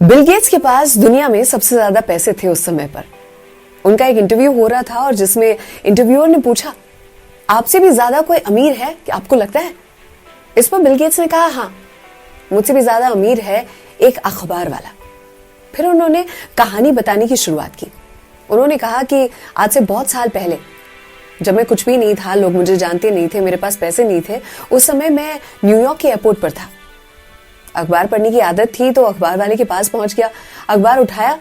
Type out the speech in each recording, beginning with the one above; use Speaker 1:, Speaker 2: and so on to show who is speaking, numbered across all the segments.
Speaker 1: Bill Gates के पास दुनिया में सबसे ज्यादा पैसे थे उस समय पर। उनका एक इंटरव्यू हो रहा था और जिसमें इंटरव्यूअर ने पूछा, आपसे भी ज्यादा कोई अमीर है कि आपको लगता है? इस पर बिल गेट्स ने कहा, हाँ, मुझसे भी ज्यादा अमीर है एक अखबार वाला। फिर उन्होंने कहानी बताने की शुरुआत की। उन्होंने कहा कि आज से बहुत साल पहले, जब मैं कुछ भी नहीं था, लोग मुझे जानते नहीं थे, मेरे पास पैसे नहीं थे, उस समय मैं न्यूयॉर्क के एयरपोर्ट पर था। अखबार पढ़ने की आदत थी तो अखबार वाले के पास पहुंच गया, अखबार उठाया,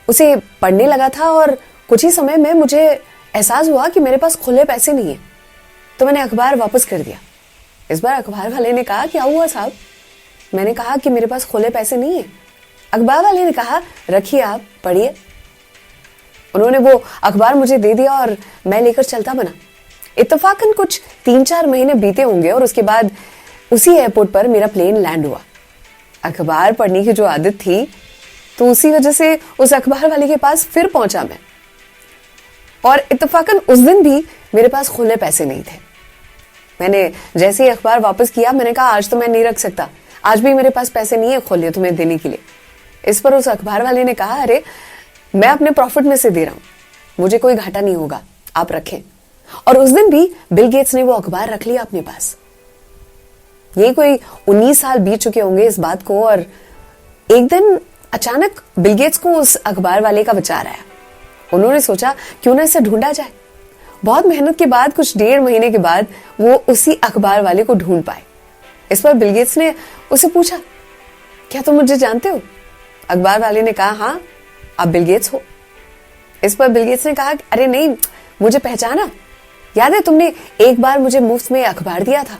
Speaker 1: उसे पढ़ने लगा था और कुछ ही समय में मुझे एहसास हुआ कि मेरे पास खुले पैसे नहीं है, तो मैंने अखबार वापस कर दिया। इस बार अखबार वाले ने कहा, क्या हुआ साहब? मैंने कहा कि मेरे पास खुले पैसे नहीं है। अखबार वाले ने कहा, रखिए, आप पढ़िए। उन्होंने वो अखबार मुझे दे दिया और मैं लेकर चलता बना। इत्तेफाकन कुछ 3-4 महीने बीते होंगे और उसके बाद उसी एयरपोर्ट पर मेरा प्लेन लैंड हुआ। अखबार पढ़ने की जो आदत थी, तो उसी वजह से उस अखबार वाले के पास फिर पहुंचा मैं। और इत्तेफाकन उस दिन भी मेरे पास खुले पैसे नहीं थे। मैंने जैसे ही अखबार वापस किया, मैंने कहा, आज तो मैं नहीं रख सकता, आज भी मेरे पास पैसे नहीं है खुले तुम्हें देने के लिए। इस पर उस अखबार वाले ने कहा, अरे मैं अपने प्रॉफिट में से दे रहा हूं, मुझे कोई घाटा नहीं होगा, आप रखें। और उस दिन भी बिल गेट्स ने वो अखबार रख लिया अपने पास। ये कोई 19 साल बीत चुके होंगे इस बात को, और एक दिन अचानक बिल गेट्स को उस अखबार वाले का विचार आया। उन्होंने सोचा, क्यों ना इसे ढूंढा जाए। बहुत मेहनत के बाद कुछ 1.5 महीने के बाद वो उसी अखबार वाले को ढूंढ पाए। इस पर बिल गेट्स ने उससे पूछा, क्या तुम मुझे जानते हो? अखबार वाले ने कहा, हाँ, आप बिल गेट्स हो। इस पर बिल गेट्स ने कहा, अरे नहीं, मुझे पहचाना, याद है तुमने एक बार मुझे मुफ्त में अखबार दिया था?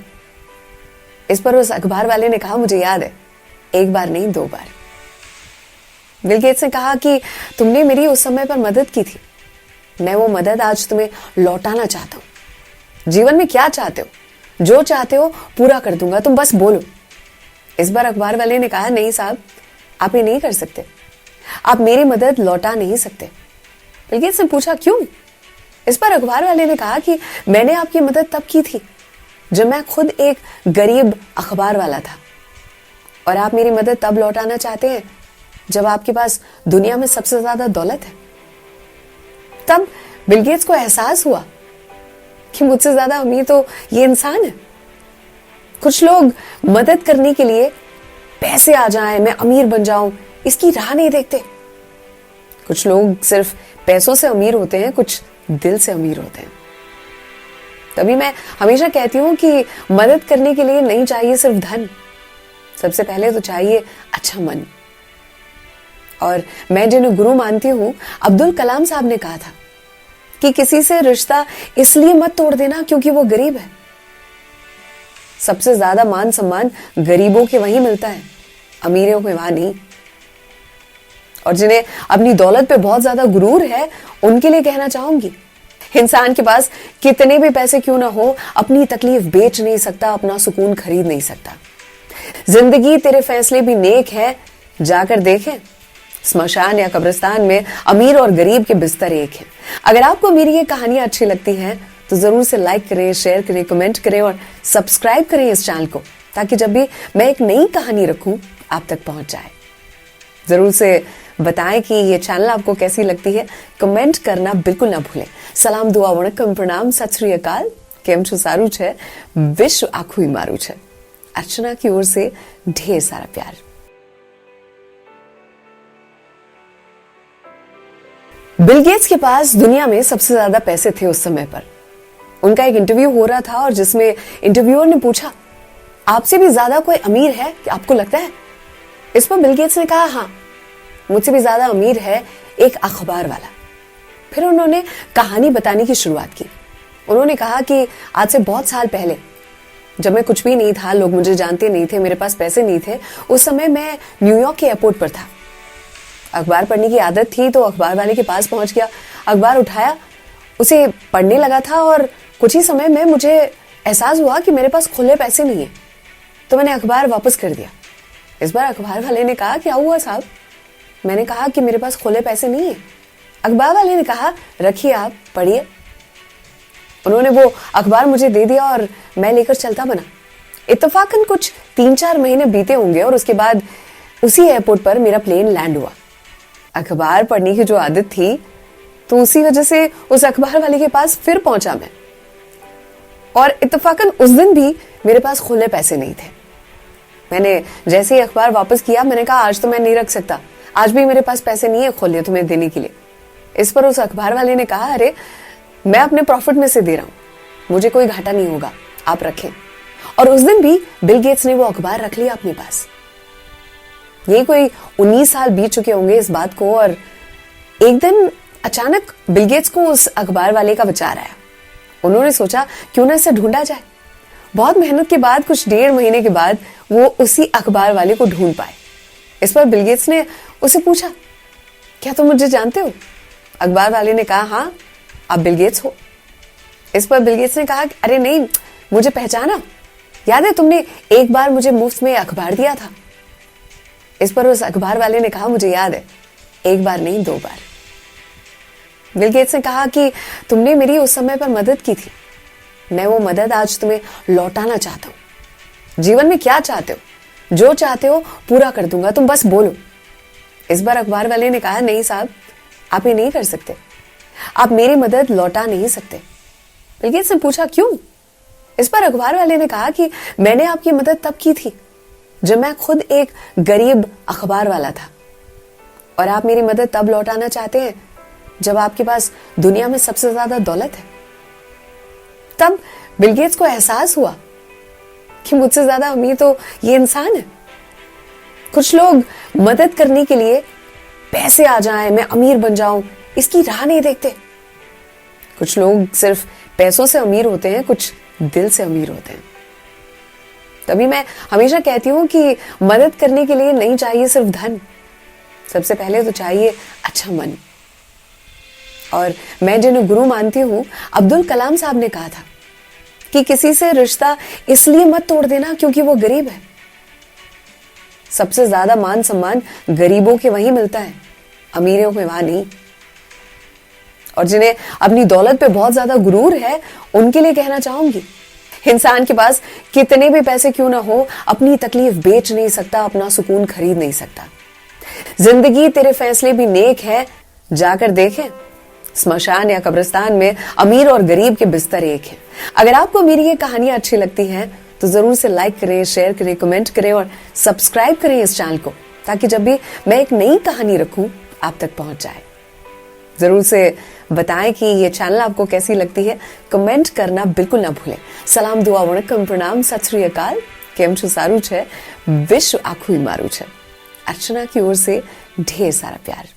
Speaker 1: इस पर उस अखबार वाले ने कहा, मुझे याद है, एक बार नहीं 2 बार। बिल गेट्स ने कहा कि तुमने मेरी उस समय पर मदद की थी, मैं वो मदद आज तुम्हें लौटाना चाहता हूं। जीवन में क्या चाहते हो, जो चाहते हो पूरा कर दूंगा, तुम बस बोलो। इस बार अखबार वाले ने कहा, नहीं साहब, आप ये नहीं कर सकते, आप मेरी मदद लौटा नहीं सकते। बिल गेट्स ने पूछा, क्यों? इस पर अखबार वाले ने कहा कि मैंने आपकी मदद तब की थी जब मैं खुद एक गरीब अखबार वाला था, और आप मेरी मदद तब लौटाना चाहते हैं जब आपके पास दुनिया में सबसे ज्यादा दौलत है। तब बिल गेट्स को एहसास हुआ कि मुझसे ज्यादा अमीर तो ये इंसान है। कुछ लोग मदद करने के लिए पैसे आ जाएं, मैं अमीर बन जाऊं, इसकी राह नहीं देखते। कुछ लोग सिर्फ पैसों से अमीर होते हैं, कुछ दिल से अमीर होते हैं। तभी मैं हमेशा कहती हूं कि मदद करने के लिए नहीं चाहिए सिर्फ धन, सबसे पहले तो चाहिए अच्छा मन। और मैं जिन्हें गुरु मानती हूं, अब्दुल कलाम साहब ने कहा था कि किसी से रिश्ता इसलिए मत तोड़ देना क्योंकि वो गरीब है। सबसे ज्यादा मान सम्मान गरीबों के वहीं मिलता है, अमीरों के वहां नहीं। और जिन्हें अपनी दौलत पे बहुत ज्यादा गुरूर है, उनके लिए कहना चाहूंगी, इंसान के पास कितने भी पैसे क्यों ना हो, अपनी तकलीफ बेच नहीं सकता, अपना सुकून खरीद नहीं सकता। जिंदगी तेरे फैसले भी नेक है, जाकर देखें, स्मशान या कब्रिस्तान में अमीर और गरीब के बिस्तर एक है। अगर आपको मेरी ये कहानियां अच्छी लगती हैं तो जरूर से लाइक करें, शेयर करें, कमेंट करें और सब्सक्राइब करें इस चैनल को, ताकि जब भी मैं एक नई कहानी रखूं आप तक पहुंच जाए। जरूर से बताएं कि ये चैनल आपको कैसी लगती है, कमेंट करना बिल्कुल ना भूलें। सलाम, दुआ, वणक्कम, प्रणाम, सत श्री अकाल, केम छो, सारू छे, विश्व आखू मारू छे। अर्चना की ओर से ढेर सारा प्यार। बिल गेट्स के पास दुनिया में सबसे ज्यादा पैसे थे उस समय पर। उनका एक इंटरव्यू हो रहा था और जिसमें इंटरव्यूअर ने पूछा, आपसे भी ज्यादा कोई अमीर है कि आपको लगता है? इस पर बिल गेट्स ने कहा, हाँ, मुझसे भी ज्यादा अमीर है एक अखबार वाला। फिर उन्होंने कहानी बताने की शुरुआत की। उन्होंने कहा कि आज से बहुत साल पहले, जब मैं कुछ भी नहीं था, लोग मुझे जानते नहीं थे, मेरे पास पैसे नहीं थे, उस समय मैं न्यूयॉर्क के एयरपोर्ट पर था। अखबार पढ़ने की आदत थी तो अखबार वाले के पास पहुंच गया, अखबार उठाया, उसे पढ़ने लगा था और कुछ ही समय में मुझे एहसास हुआ कि मेरे पास खुले पैसे नहीं है, तो मैंने अखबार वापस कर दिया। इस बार अखबार वाले ने कहा, क्या हुआ साहब? मैंने कहा कि मेरे पास खुले पैसे नहीं है। अखबार वाले ने कहा, रखिए, आप पढ़िए। उन्होंने वो अखबार मुझे दे दिया और मैं लेकर चलता बना। इत्तेफाकन कुछ 3-4 महीने बीते होंगे और उसके बाद उसी एयरपोर्ट पर मेरा प्लेन लैंड हुआ। अखबार पढ़ने की जो आदत थी, तो उसी वजह से उस अखबार वाले के पास फिर पहुंचा मैं। और इत्तेफाकन उस दिन भी मेरे पास खुले पैसे नहीं थे। मैंने जैसे ही अखबार वापस किया, मैंने कहा आज तो मैं नहीं रख सकता, आज भी मेरे पास पैसे नहीं है खुले तुम्हें देने के लिए। इस पर उस अखबार वाले ने कहा, अरे मैं अपने प्रॉफिट में से दे रहा हूं, मुझे कोई घाटा नहीं होगा, आप रखें। और उस दिन भी बिल गेट्स ने वो अखबार रख लिया अपने पास। ये कोई 19 साल बीत चुके होंगे इस बात को, और एक दिन अचानक बिल गेट्स को उस अखबार वाले का विचार आया। उन्होंने सोचा क्यों ना इसे ढूंढा जाए। बहुत मेहनत के बाद कुछ 1.5 महीने के बाद वो उसी अखबार वाले को ढूंढ पाए। इस पर बिल गेट्स ने उसे पूछा, क्या तुम मुझे जानते हो? अखबार वाले ने कहा, हाँ आप बिल गेट्स हो। इस पर बिल गेट्स ने कहा, अरे नहीं, मुझे पहचाना, याद है तुमने एक बार मुझे मुफ्त में अखबार दिया था। इस पर उस अखबार वाले ने कहा, मुझे याद है, एक बार नहीं 2 बार। बिल गेट्स ने कहा कि तुमने मेरी उस समय पर मदद की थी, मैं वो मदद आज तुम्हें लौटाना चाहता हूं। जीवन में क्या चाहते हो, जो चाहते हो पूरा कर दूंगा, तुम बस बोलो। इस बार अखबार वाले ने कहा, नहीं साहब, आप ये नहीं कर सकते, आप मेरी मदद लौटा नहीं सकते। बिल गेट्स ने पूछा, क्यों? इस पर अखबार वाले ने कहा कि मैंने आपकी मदद तब की थी जब मैं खुद एक गरीब अखबार वाला था, और आप मेरी मदद तब लौटाना चाहते हैं जब आपके पास दुनिया में सबसे ज्यादा दौलत है। तब बिल गेट्स को एहसास हुआ कि मुझसे ज्यादा अमीर तो ये इंसान है। कुछ लोग मदद करने के लिए पैसे आ जाएं, मैं अमीर बन जाऊं, इसकी राह नहीं देखते। कुछ लोग सिर्फ पैसों से अमीर होते हैं, कुछ दिल से अमीर होते हैं। तभी मैं हमेशा कहती हूं कि मदद करने के लिए नहीं चाहिए सिर्फ धन, सबसे पहले तो चाहिए अच्छा मन। और मैं जिन्हें गुरु मानती हूं, अब्दुल कलाम साहब ने कहा था कि किसी से रिश्ता इसलिए मत तोड़ देना क्योंकि वो गरीब है। सबसे ज्यादा मान सम्मान गरीबों के वहीं मिलता है, अमीरों में वहां नहीं। और जिन्हें अपनी दौलत पे बहुत ज्यादा गुरूर है, उनके लिए कहना चाहूंगी, इंसान के पास कितने भी पैसे क्यों ना हो, अपनी तकलीफ बेच नहीं सकता, अपना सुकून खरीद नहीं सकता। जिंदगी तेरे फैसले भी नेक है, जाकर देखें, स्मशान या कब्रिस्तान में अमीर और गरीब के बिस्तर एक हैं। अगर आपको मेरी ये कहानियां अच्छी लगती हैं तो जरूर से लाइक करें, शेयर करें, कमेंट करें और सब्सक्राइब करें इस चैनल को, ताकि जब भी मैं एक नई कहानी रखूं आप तक पहुंच जाए। जरूर से बताएं कि ये चैनल आपको कैसी लगती है, कमेंट करना बिल्कुल ना भूलें। सलाम, दुआ, वणक्कम, प्रणाम, सत श्री अकाल, केम छो, सारू छे, विश्व आखू मारू छे। अर्चना की ओर से ढेर सारा प्यार।